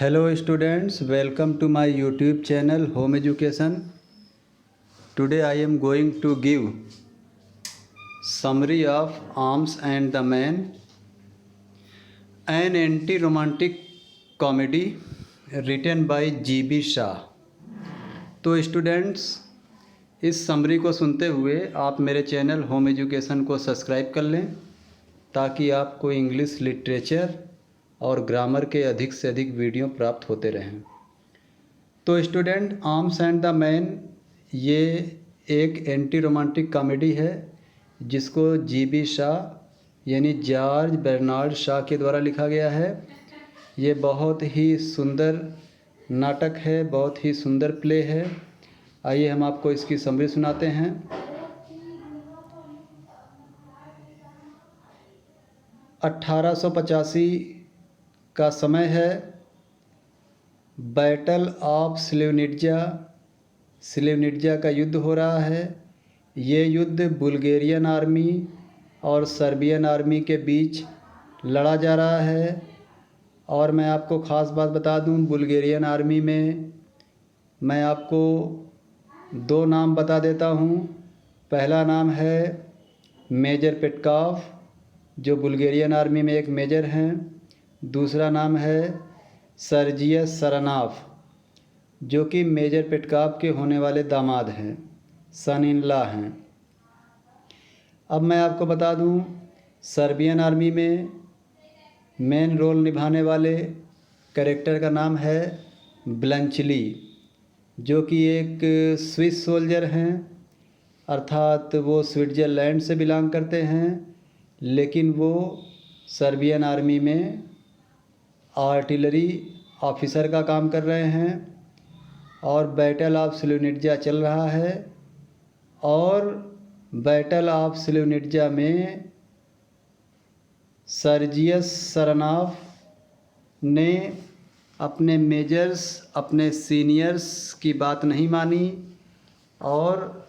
Hello students, welcome to my YouTube channel Home Education. Today I am going to give summary of Arms and the Man, an anti-romantic comedy written by G.B. Shah. तो students, इस summary को सुनते हुए आप मेरे channel home education को subscribe कर लें ताकि आपको इंग्लिश लिटरेचर और ग्रामर के अधिक से अधिक वीडियो प्राप्त होते रहें। तो student, arms and the man ये एक एंटी रोमांटिक कॉमेडी है जिसको G.B. शाह यानी जॉर्ज बर्नार्ड शॉ के द्वारा लिखा गया है। ये बहुत ही सुंदर नाटक है, बहुत ही सुंदर प्ले है। आइए हम आपको इसकी समरी सुनाते हैं। 1885 का समय है। बैटल ऑफ स्लिवनिट्जा का युद्ध हो रहा है। ये युद्ध बुल्गेरियन आर्मी और सर्बियन आर्मी के बीच लड़ा जा रहा है। और मैं आपको ख़ास बात बता दूं, बुल्गेरियन आर्मी में मैं आपको दो नाम बता देता हूं। पहला नाम है मेजर पेटकॉव, जो बुल्गेरियन आर्मी में एक मेजर हैं। दूसरा नाम है सर्जियस सरानॉफ, जो कि मेजर पेटकॉव के होने वाले दामाद हैं, सन इन लॉ हैं। अब मैं आपको बता दूं, सर्बियन आर्मी में मेन रोल निभाने वाले कैरेक्टर का नाम है ब्लंचली, जो कि एक स्विस सोल्जर हैं, अर्थात वो स्विट्ज़रलैंड से बिलोंग करते हैं, लेकिन वो सर्बियन आर्मी में आर्टिलरी ऑफिसर का काम कर रहे हैं। और बैटल ऑफ स्लिवनिट्जा चल रहा है और बैटल ऑफ स्लिवनिट्जा में सर्जियस सरानॉफ ने अपने मेजर्स, अपने सीनियर्स की बात नहीं मानी और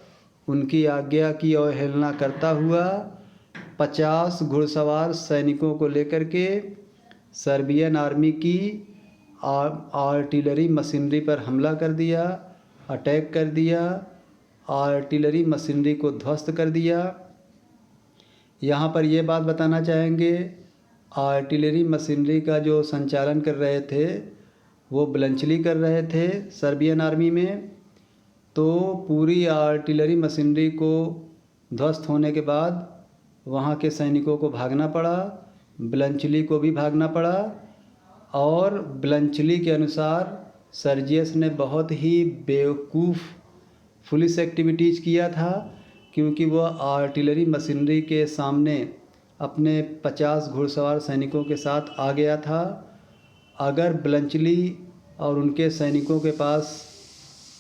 उनकी आज्ञा की अवहेलना करता हुआ 50 घुड़सवार सैनिकों को लेकर के सर्बियन आर्मी की आर्टिलरी मशीनरी पर हमला कर दिया, अटैक कर दिया, आर्टिलरी मशीनरी को ध्वस्त कर दिया। यहाँ पर ये बात बताना चाहेंगे, आर्टिलरी मशीनरी का जो संचालन कर रहे थे वो ब्लंचली कर रहे थे सर्बियन आर्मी में। तो पूरी आर्टिलरी मशीनरी को ध्वस्त होने के बाद वहाँ के सैनिकों को भागना पड़ा, ब्लंचली को भी भागना पड़ा। और ब्लंचली के अनुसार सर्जियस ने बहुत ही बेवकूफ़ फुलिश एक्टिविटीज़ किया था, क्योंकि वह आर्टिलरी मशीनरी के सामने अपने 50 घुड़सवार सैनिकों के साथ आ गया था। अगर ब्लंचली और उनके सैनिकों के पास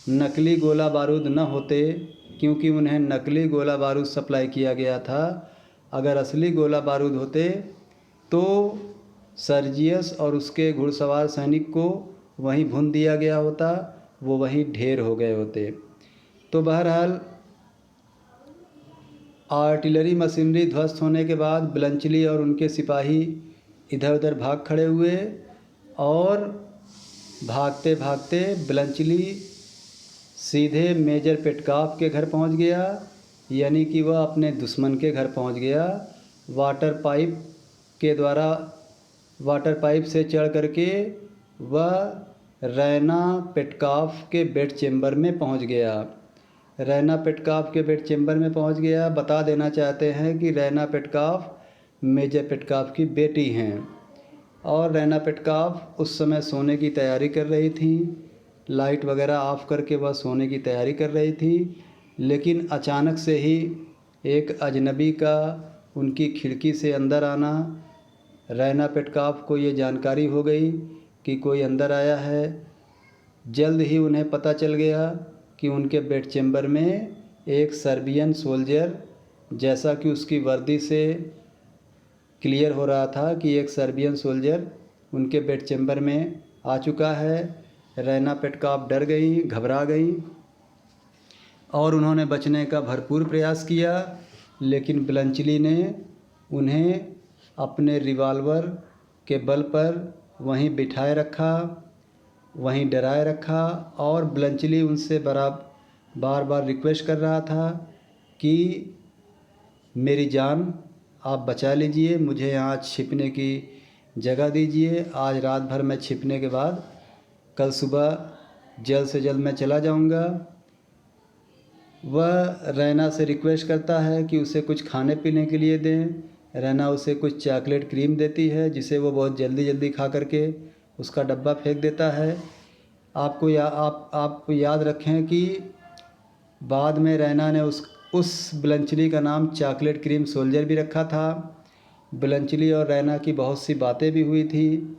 नकली गोला बारूद न होते, क्योंकि उन्हें नकली गोला बारूद सप्लाई किया गया था, अगर असली गोला बारूद होते तो सर्जियस और उसके घुड़सवार सैनिक को वहीं भून दिया गया होता, वो वहीं ढेर हो गए होते। तो बहरहाल आर्टिलरी मशीनरी ध्वस्त होने के बाद ब्लंचली और उनके सिपाही इधर उधर भाग खड़े हुए और भागते भागते ब्लंचली सीधे मेजर पेटकॉव के घर पहुंच गया, यानी कि वह अपने दुश्मन के घर पहुंच गया। वाटर पाइप से चढ़ करके वह रैना पेटकॉव के बेड चेम्बर में पहुंच गया। रैना पेटकॉव के बेड चेम्बर में पहुंच गया। बता देना चाहते हैं कि रैना पेटकॉव मेजर पेटकॉव की बेटी हैं और रैना पेटकॉव उस समय सोने की तैयारी कर रही थी। लाइट वगैरह ऑफ करके वह सोने की तैयारी कर रही थी, लेकिन अचानक से ही एक अजनबी का उनकी खिड़की से अंदर आना, रैना पेटकॉव को ये जानकारी हो गई कि कोई अंदर आया है। जल्द ही उन्हें पता चल गया कि उनके बेड चेम्बर में एक सर्बियन सोल्जर, जैसा कि उसकी वर्दी से क्लियर हो रहा था कि एक सर्बियन सोल्जर उनके बेड चेम्बर में आ चुका है। रैना पेटकॉव डर गई, घबरा गई और उन्होंने बचने का भरपूर प्रयास किया, लेकिन ब्लंचली ने उन्हें अपने रिवॉल्वर के बल पर वहीं बिठाए रखा वहीं डराए रखा और ब्लंचली उनसे बार बार रिक्वेस्ट कर रहा था कि मेरी जान आप बचा लीजिए, मुझे यहाँ छिपने की जगह दीजिए। आज रात भर मैं छिपने के बाद कल सुबह जल्द से जल्द मैं चला जाऊँगा। वह रैना से रिक्वेस्ट करता है कि उसे कुछ खाने पीने के लिए दें। रैना उसे कुछ चॉकलेट क्रीम देती है जिसे वो बहुत जल्दी खा करके उसका डब्बा फेंक देता है। आप याद रखें कि बाद में रैना ने उस ब्लंचली का नाम चॉकलेट क्रीम सोल्जर भी रखा था। ब्लंचली और रैना की बहुत सी बातें भी हुई थी।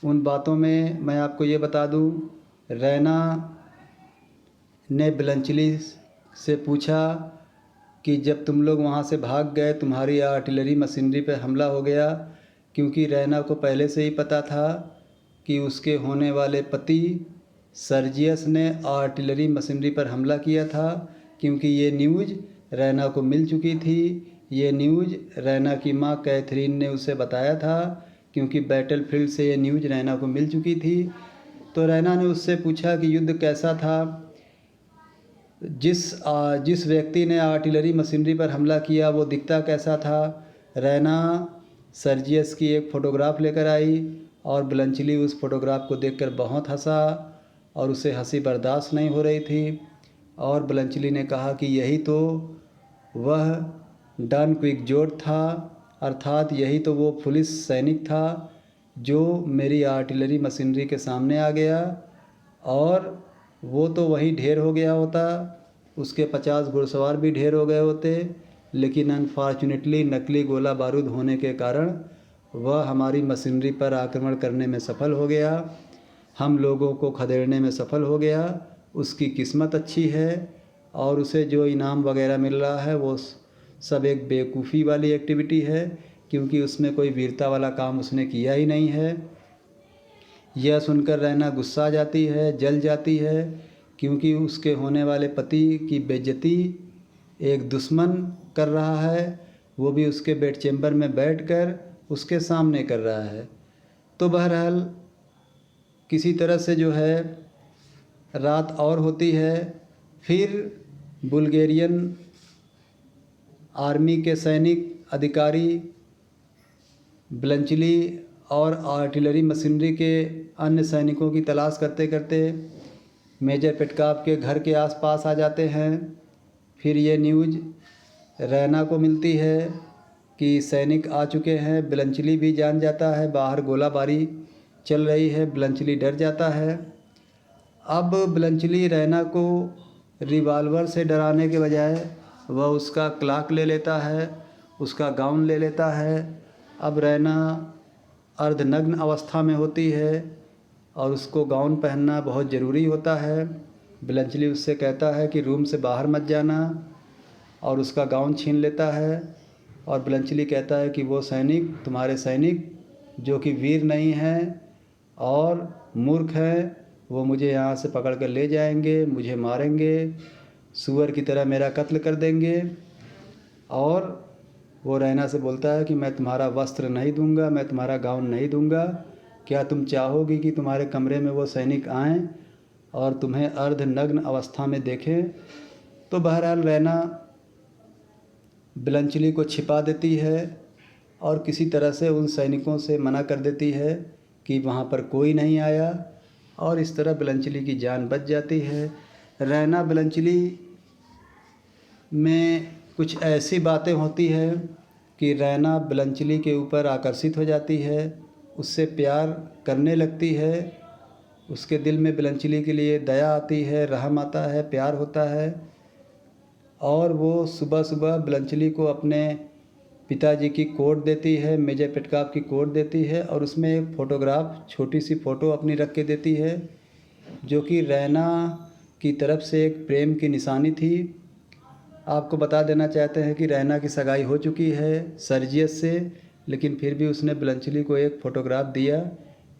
उन बातों में मैं आपको ये बता दूं, रैना ने ब्लंचली से पूछा कि जब तुम लोग वहाँ से भाग गए तुम्हारी आर्टिलरी मशीनरी पर हमला हो गया, क्योंकि रैना को पहले से ही पता था कि उसके होने वाले पति सर्जियस ने आर्टिलरी मशीनरी पर हमला किया था, क्योंकि ये न्यूज़ रैना को मिल चुकी थी। ये न्यूज़ रैना की माँ कैथरीन ने उसे बताया था, क्योंकि बैटलफील्ड से ये न्यूज़ रैना को मिल चुकी थी। तो रैना ने उससे पूछा कि युद्ध कैसा था, जिस व्यक्ति ने आर्टिलरी मशीनरी पर हमला किया वो दिखता कैसा था। रैना सर्जियस की एक फ़ोटोग्राफ लेकर आई और ब्लंचली उस फ़ोटोग्राफ को देखकर बहुत हंसा और उसे हंसी बर्दाश्त नहीं हो रही थी। और ब्लंचली ने कहा कि यही तो वह डन क्विकजोट था, अर्थात यही तो वो पुलिस सैनिक था जो मेरी आर्टिलरी मशीनरी के सामने आ गया, और वो तो वहीं ढेर हो गया होता, उसके 50 घुड़सवार भी ढेर हो गए होते, लेकिन अनफॉर्चुनेटली नकली गोला बारूद होने के कारण वह हमारी मशीनरी पर आक्रमण करने में सफल हो गया, हम लोगों को खदेड़ने में सफल हो गया। उसकी किस्मत अच्छी है और उसे जो इनाम वगैरह मिल रहा है वो सब एक बेवकूफ़ी वाली एक्टिविटी है, क्योंकि उसमें कोई वीरता वाला काम उसने किया ही नहीं है। यह सुनकर रैना गुस्सा आ जाती है, जल जाती है, क्योंकि उसके होने वाले पति की बेइज्जती एक दुश्मन कर रहा है, वो भी उसके बेड चेम्बर में बैठकर उसके सामने कर रहा है। तो बहरहाल किसी तरह से जो है रात और होती है, फिर बुल्गेरियन आर्मी के सैनिक अधिकारी ब्लंचली और आर्टिलरी मशीनरी के अन्य सैनिकों की तलाश करते करते मेजर पेटकाफ के घर के आसपास आ जाते हैं। फिर ये न्यूज़ रैना को मिलती है कि सैनिक आ चुके हैं। ब्लंचली भी जान जाता है बाहर गोलाबारी चल रही है, ब्लंचली डर जाता है। अब ब्लंचली रैना को रिवाल्वर से डराने के बजाय वह उसका क्लाक ले लेता है, उसका गाउन ले लेता है। अब रैना अर्धनग्न अवस्था में होती है और उसको गाउन पहनना बहुत ज़रूरी होता है। ब्लंचली उससे कहता है कि रूम से बाहर मत जाना, और उसका गाउन छीन लेता है। और ब्लंचली कहता है कि वो सैनिक, तुम्हारे सैनिक जो कि वीर नहीं हैं और मूर्ख हैं, वो मुझे यहाँ से पकड़ कर ले जाएंगे, मुझे मारेंगे, सूअर की तरह मेरा कत्ल कर देंगे। और वो रैना से बोलता है कि मैं तुम्हारा वस्त्र नहीं दूंगा, मैं तुम्हारा गाउन नहीं दूंगा, क्या तुम चाहोगी कि तुम्हारे कमरे में वो सैनिक आएं और तुम्हें अर्धनग्न अवस्था में देखें। तो बहरहाल रैना ब्लंचली को छिपा देती है और किसी तरह से उन सैनिकों से मना कर देती है कि वहाँ पर कोई नहीं आया, और इस तरह ब्लंचली की जान बच जाती है। रैना ब्लंचली में कुछ ऐसी बातें होती है कि रैना ब्लंचली के ऊपर आकर्षित हो जाती है, उससे प्यार करने लगती है, उसके दिल में ब्लंचली के लिए दया आती है, रहम आता है, प्यार होता है। और वो सुबह सुबह ब्लंचली को अपने पिताजी की कोट देती है, मेजर पेटकाफ की कोट देती है, और उसमें एक फ़ोटोग्राफ, छोटी सी फ़ोटो अपनी रख के देती है, जो कि रैना की तरफ से एक प्रेम की निशानी थी। आपको बता देना चाहते हैं कि रैना की सगाई हो चुकी है सर्जियस से, लेकिन फिर भी उसने ब्लंचली को एक फ़ोटोग्राफ दिया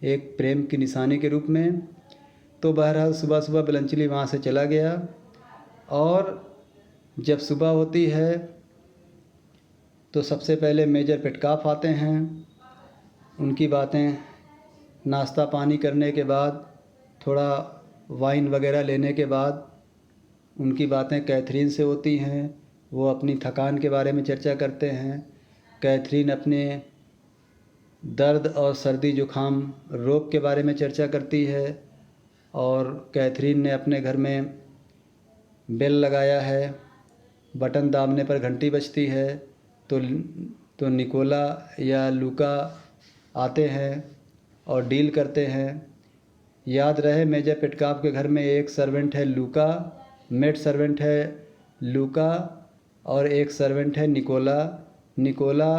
एक प्रेम की निशानी के रूप में। तो बहरहाल सुबह सुबह ब्लंचली वहाँ से चला गया, और जब सुबह होती है तो सबसे पहले मेजर पेटकाफ आते हैं। उनकी बातें नाश्ता पानी करने के बाद थोड़ा वाइन वगैरह लेने के बाद उनकी बातें कैथरीन से होती हैं। वो अपनी थकान के बारे में चर्चा करते हैं। कैथरीन अपने दर्द और सर्दी जुकाम रोग के बारे में चर्चा करती है। और कैथरीन ने अपने घर में बेल लगाया है, बटन दाबने पर घंटी बजती है तो निकोला या लूका आते हैं और डील करते हैं। याद रहे, मेजर पेटकाफ के घर में एक सर्वेंट है लूका, मेड सर्वेंट है लूका, और एक सर्वेंट है निकोला। निकोला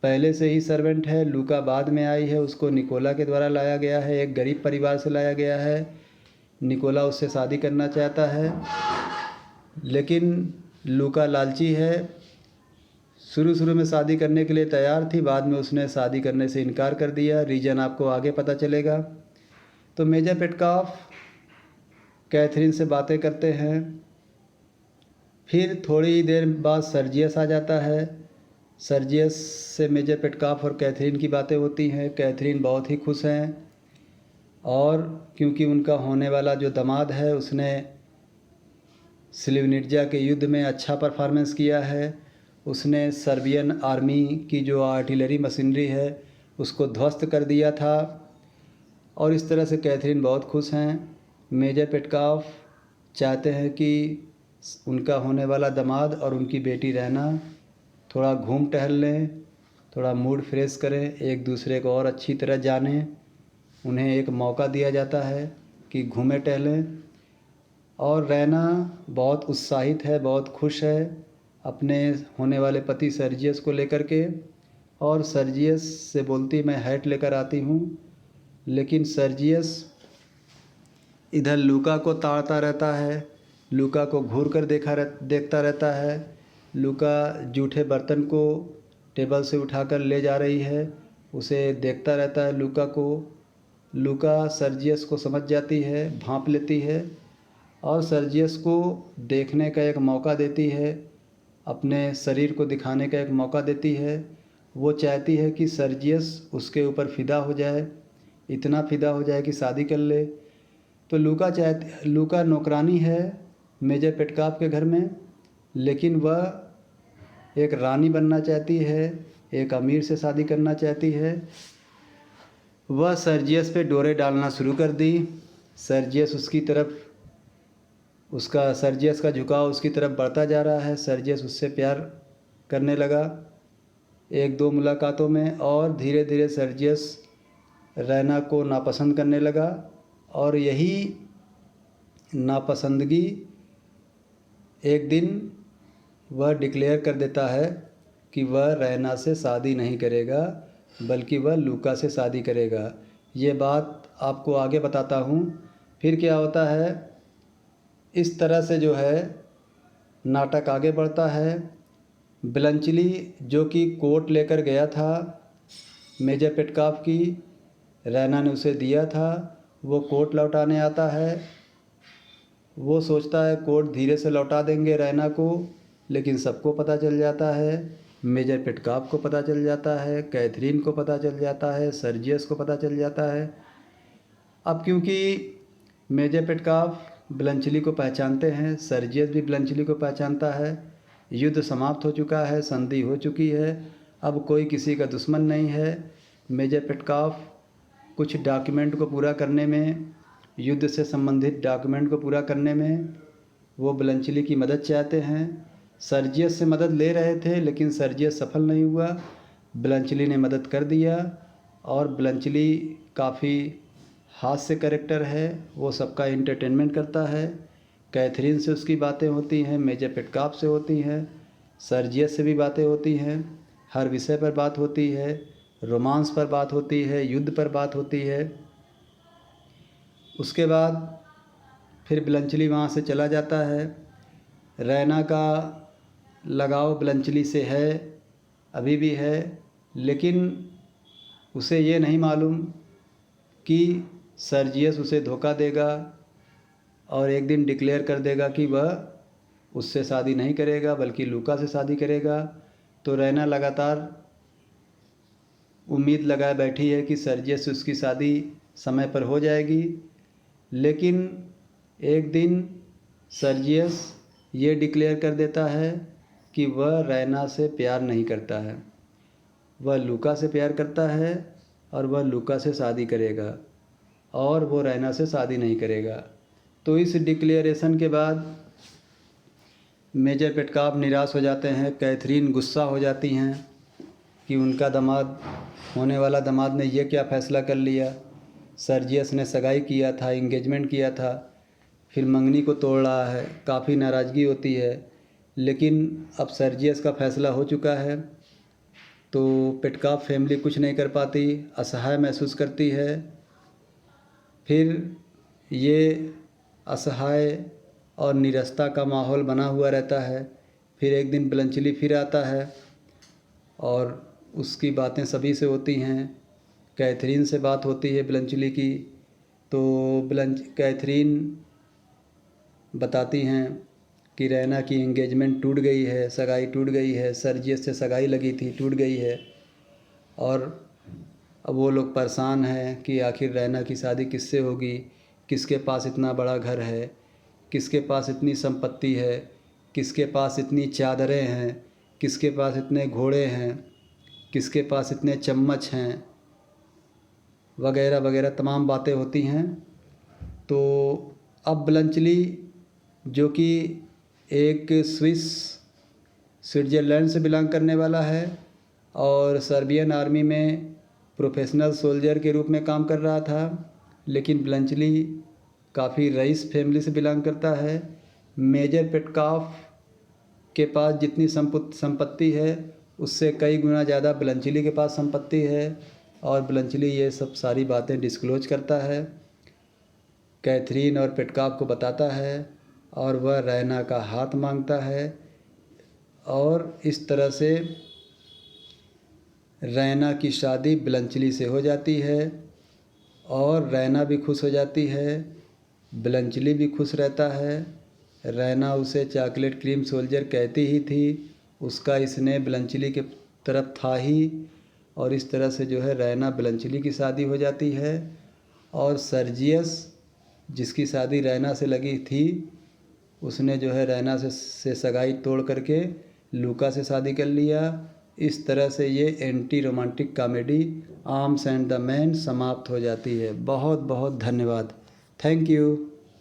पहले से ही सर्वेंट है, लूका बाद में आई है, उसको निकोला के द्वारा लाया गया है, एक गरीब परिवार से लाया गया है। निकोला उससे शादी करना चाहता है, लेकिन लूका लालची है। शुरू में शादी करने के लिए तैयार थी, बाद में उसने शादी करने से इनकार कर दिया। रीज़न आपको आगे पता चलेगा। तो मेजर पेटकाफ कैथरीन से बातें करते हैं। फिर थोड़ी देर बाद सर्जियस आ जाता है। सर्जियस से मेजर पेटकाफ और कैथरीन की बातें होती हैं। कैथरीन बहुत ही खुश हैं, और क्योंकि उनका होने वाला जो दामाद है उसने स्लिवनिट्जा के युद्ध में अच्छा परफॉर्मेंस किया है। उसने सर्बियन आर्मी की जो आर्टिलरी मशीनरी है उसको ध्वस्त कर दिया था, और इस तरह से कैथरीन बहुत खुश हैं। मेजर पेटकाफ चाहते हैं कि उनका होने वाला दामाद और उनकी बेटी रहना थोड़ा घूम टहल लें, थोड़ा मूड फ्रेश करें, एक दूसरे को और अच्छी तरह जानें। उन्हें एक मौका दिया जाता है कि घूमें टहलें। और रैना बहुत उत्साहित है, बहुत खुश है अपने होने वाले पति सर्जियस को लेकर के, और सर्जियस से बोलती मैं हैट लेकर आती हूँ। लेकिन सर्जियस इधर लूका को ताड़ता रहता है, लूका को घूर कर देखता रहता है। लूका जूठे बर्तन को टेबल से उठाकर ले जा रही है, उसे देखता रहता है लूका को। लूका सर्जियस को समझ जाती है, भांप लेती है, और सर्जियस को देखने का एक मौका देती है, अपने शरीर को दिखाने का एक मौका देती है। वो चाहती है कि सर्जियस उसके ऊपर फ़िदा हो जाए, इतना फ़िदा हो जाए कि शादी कर ले। तो लूका नौकरानी है मेजर पेटकाफ के घर में, लेकिन वह एक रानी बनना चाहती है, एक अमीर से शादी करना चाहती है। वह सर्जियस पे डोरे डालना शुरू कर दी। सर्जियस का झुकाव उसकी तरफ बढ़ता जा रहा है। सर्जियस उससे प्यार करने लगा एक दो मुलाकातों में, और धीरे धीरे सर्जियस रैना को नापसंद करने लगा। और यही नापसंदगी एक दिन वह डिक्लेयर कर देता है कि वह रैना से शादी नहीं करेगा, बल्कि वह लूका से शादी करेगा। ये बात आपको आगे बताता हूँ। फिर क्या होता है, इस तरह से जो है नाटक आगे बढ़ता है। ब्लंचली जो कि कोट लेकर गया था मेजर पेटकाफ की, रैना ने उसे दिया था, वो कोट लौटाने आता है। वो सोचता है कोट धीरे से लौटा देंगे रैना को, लेकिन सबको पता चल जाता है। मेजर पेटकाफ को पता चल जाता है, कैथरीन को पता चल जाता है, सर्जियस को पता चल जाता है। अब क्योंकि मेजर पेटकाफ ब्लंचली को पहचानते हैं, सर्जियस भी ब्लंचली को पहचानता है, युद्ध समाप्त हो चुका है, संधि हो चुकी है, अब कोई किसी का दुश्मन नहीं है। मेजर पेटकाफ कुछ डॉक्यूमेंट को पूरा करने में, युद्ध से संबंधित डॉक्यूमेंट को पूरा करने में वो ब्लंचली की मदद चाहते हैं। सर्जियस से मदद ले रहे थे, लेकिन सर्जियस सफल नहीं हुआ, ब्लंचली ने मदद कर दिया। और ब्लंचली काफ़ी हास्य कैरेक्टर है, वो सबका एंटरटेनमेंट करता है। कैथरीन से उसकी बातें होती हैं, मेजर पेटकाफ से होती हैं, सर्जियस से भी बातें होती हैं, हर विषय पर बात होती है, रोमांस पर बात होती है, युद्ध पर बात होती है। उसके बाद फिर ब्लंचली वहाँ से चला जाता है। रैना का लगाव ब्लंचली से है, अभी भी है, लेकिन उसे ये नहीं मालूम कि सर्जियस उसे धोखा देगा और एक दिन डिक्लेयर कर देगा कि वह उससे शादी नहीं करेगा, बल्कि लूका से शादी करेगा। तो रैना लगातार उम्मीद लगाए बैठी है कि सर्जियस से उसकी शादी समय पर हो जाएगी, लेकिन एक दिन सर्जियस ये डिक्लेयर कर देता है कि वह रैना से प्यार नहीं करता है, वह लूका से प्यार करता है और वह लूका से शादी करेगा और वो रैना से शादी नहीं करेगा। तो इस डिक्लेरेशन के बाद मेजर पेटकाफ निराश हो जाते हैं, कैथरीन गुस्सा हो जाती हैं कि उनका दामाद, होने वाला दामाद ने ये क्या फ़ैसला कर लिया। सर्जियस ने सगाई किया था, इंगेजमेंट किया था, फिर मंगनी को तोड़ रहा है। काफ़ी नाराज़गी होती है, लेकिन अब सर्जियस का फ़ैसला हो चुका है तो पेटकाफ फैमिली कुछ नहीं कर पाती, असहाय महसूस करती है। फिर ये असहाय और निरस्ता का माहौल बना हुआ रहता है। फिर एक दिन ब्लंचली फिर आता है और उसकी बातें सभी से होती हैं। कैथरीन से बात होती है ब्लंचली की, तो कैथरीन बताती हैं कि रैना की एंगेजमेंट टूट गई है, सगाई टूट गई है, सर्जियस से सगाई लगी थी, टूट गई है। और अब वो लोग परेशान हैं कि आखिर रैना की शादी किससे होगी, किसके पास इतना बड़ा घर है, किसके पास इतनी संपत्ति है, किसके पास इतनी चादरें हैं, किसके पास इतने घोड़े हैं, किसके पास इतने चम्मच हैं, वगैरह वगैरह तमाम बातें होती हैं। तो अब ब्लंचली, जो कि एक स्विट्ज़रलैंड से बिलोंग करने वाला है और सर्बियन आर्मी में प्रोफेशनल सोल्जर के रूप में काम कर रहा था, लेकिन ब्लंचली काफ़ी रईस फैमिली से बिलोंग करता है। मेजर पेटकाफ के पास जितनी संपत्ति है उससे कई गुना ज़्यादा ब्लंचली के पास संपत्ति है और ब्लंचली ये सब सारी बातें डिस्क्लोज करता है, कैथरीन और पेटकाफ को बताता है और वह रैना का हाथ मांगता है और इस तरह से रैना की शादी ब्लंचली से हो जाती है और रैना भी खुश हो जाती है, ब्लंचली भी खुश रहता है। रैना उसे चॉकलेट क्रीम सोल्जर कहती ही थी, उसका स्नेह ब्लंचली के तरफ था ही, और इस तरह से जो है रैना ब्लंचली की शादी हो जाती है। और सर्जियस, जिसकी शादी रैना से लगी थी, उसने जो है रैना से सगाई तोड़ करके लूका से शादी कर लिया। इस तरह से ये anti romantic comedy arms and the man समाप्त हो जाती है। बहुत बहुत धन्यवाद। Thank you.